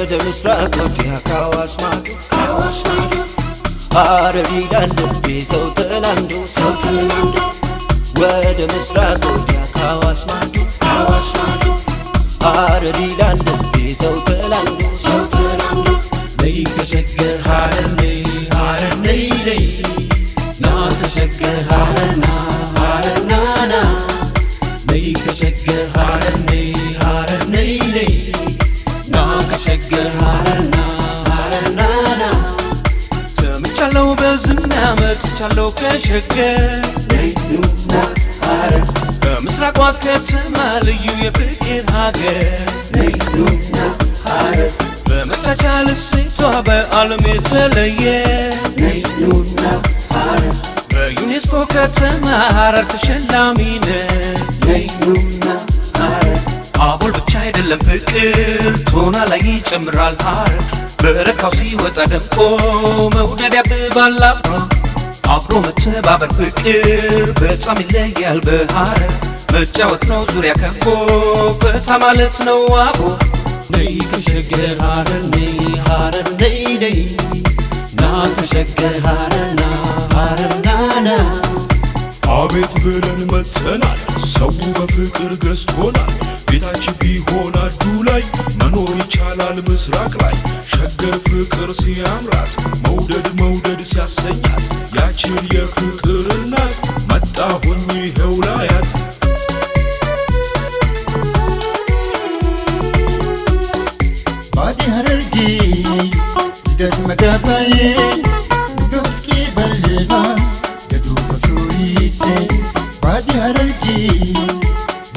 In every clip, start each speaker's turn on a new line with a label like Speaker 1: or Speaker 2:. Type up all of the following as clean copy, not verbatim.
Speaker 1: ወደ ምስራቅ ወዲያ ካዋሽ ማዶ ሐረር ይላል ልቤ ሰው ተላምዶ ወደ ምስራቅ ወዲያ ካዋሽ ማዶ ሐረር ይላል ልቤ ሰው ተላምዶ ነይ ከሸገር ሐረር ነይ ነይ ና ከሸገር ሐረር ና ነይ ከሸገር ሐረር ነይ ነይ ና ከሸገር ሐረር ና ሰምቻለሁ በዝና መጥቻለሁ ከሸገር ነይ ኑና ሐረር በምስራቋ ከተማ ልዩ የፍቅር ሀገር ነይ ኑና ሐረር በመቻቻል እሴቷ በዓለም የተለየ ነይ ኑና ሐረር በዩኔስኮ ከተማ ሐረር ተሸላሚ ነይ ኑና ሐረር አቦል ብቻ አይደለም ፍቅር ቶና ላይ ይጨምራል ሐረር በረካው ሲወጣ ደምቆ መውደድ ያብባል አብሮ መተባበር ፍቅር በጣም ይለያል በሐረር መጫወት ነው ዙሪያ ከቦ ፈታ ማለት ነው አቦ ነይ ከሸገር ሐረር ነይ ነይ ና ከሸገር ሐረር ና
Speaker 2: አቤት ብለን መተናል ሰው በፍቅር ገዝቶናል ቤታችን ቢሆን አዱ ላይ መኖር ይቻላል ምስራቅ ላይ ሸገር ፍቅር ሲያምራት መውደድ ሲያሰኛት ያችን የፍቅር እናት መጣሁኝ ይኸው ላያት
Speaker 3: ባዲ ሐረርጌ ዝደት መጋባዬ ዶፍቂ በልባ ገዱ ከሱሪቴ ባዲ ሐረርጌ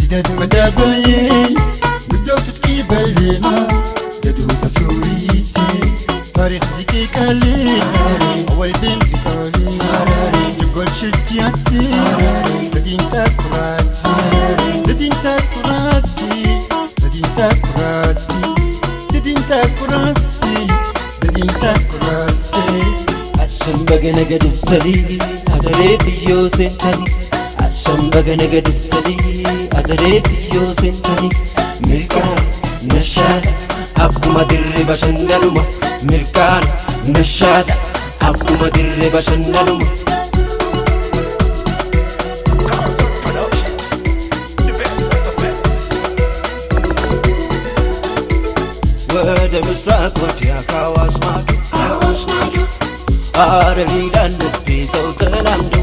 Speaker 3: ዝደት መጋባዬ ዶፍቂ በልባ ገዱ ከሱሪቴ ታሪክ ዚቂ ቃል አወል ቤን ዚቃሊ ጅጎል ሽት ያሲ ለዲንታ ኩራሲ
Speaker 1: አሰም በገነገ ዱፍተሊ አገሬ ብዮ ሴንተሊ አሰም በገነገ ዱፍተሊ አገሬ ብዮ ሴንተሊ ሚርቃን ነሻት አኩማ ድሬ በሸነኑማ ሚርቃን ነሻት አኩማ ድሬ በሸነኑማ ወደ ምስራቅ ወዲያ ካዋሽ ማዶ ሐረር ይላል ልቤ ሰው ተላምዶ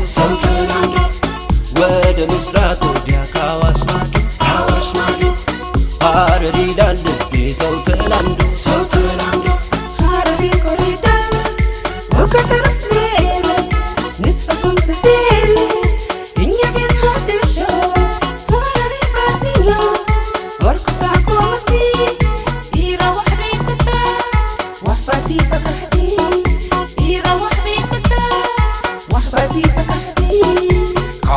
Speaker 1: ወደ ምስራቅ ወዲያ ካዋሽ ማዶ ሐረር ይላል ልቤ ሰው ተላምዶ
Speaker 4: ሐረሪ ኮሪደር ወከተረፍ ሌለ ንስፈኩም ስሲል እኛ ቤት ሀድሾ ሐረሪ ባሲሎ ወርኩታ ኮመስቲ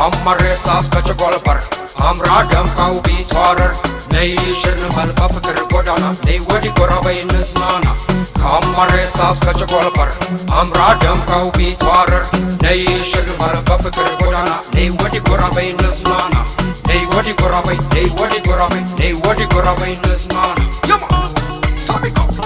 Speaker 5: Amarresas kachagolpar Amra damkau beat horror Nay shirnmal bafakar godana Nay wadi korabay nismana Amarresas kachagolpar Amra damkau beat horror Nay shirnmal bafakar godana Nay wadi korabay nismana Nay wadi korabay nismana Yama, sabi ko